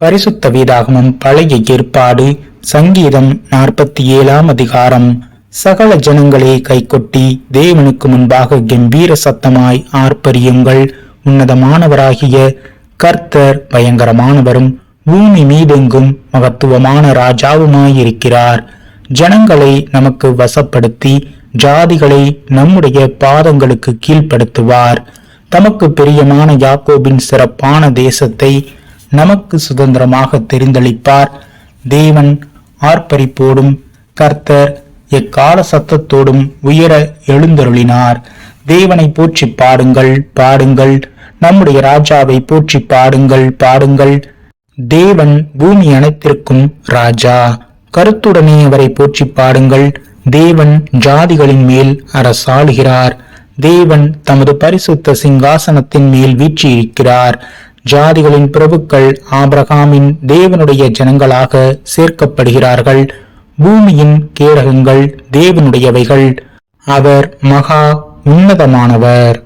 பரிசுத்த வேதாகமம் பழைய ஏற்பாடு சங்கீதம் 47 அதிகாரம். சகல ஜனங்களே கைகொட்டி தேவனுக்கு முன்பாக கம்பீர சத்தமாய் ஆர்ப்பரியுங்கள். உன்னதமானவராகிய கர்த்தர் பயங்கரமானவரும் பூமி மீதெங்கும் மகத்துவமான ராஜாவுமாயிருக்கிறார். ஜனங்களை நமக்கு வசப்படுத்தி ஜாதிகளை நம்முடைய பாதங்களுக்கு கீழ்ப்படுத்துவார். தமக்கு பிரியமான யாக்கோபின் சிறப்பான தேசத்தை நமக்கு சுதந்திரமாக தெரிந்தளிப்பார். தேவன் ஆர்ப்பரிப்போடும் கர்த்தர் எக்கால சத்தத்தோடும் உயர எழுந்தருளினார். தேவனை போற்றி பாடுங்கள், பாடுங்கள். நம்முடைய ராஜாவை போற்றி பாடுங்கள், பாடுங்கள். தேவன் பூமி அனைத்திற்கும் ராஜா. கருத்துடனே அவரை போற்றி பாடுங்கள். தேவன் ஜாதிகளின் மேல் அரசாளுகிறார். தேவன் தமது பரிசுத்த சிங்காசனத்தின் மேல் வீற்றிருக்கிறார். ஜாதிகளின் பிரபுக்கள் ஆபிரகாமின் தேவனுடைய ஜனங்களாக சேர்க்கப்படுகிறார்கள். பூமியின் கேடகங்கள் தேவனுடையவைகள். அவர் மகா உன்னதமானவர்.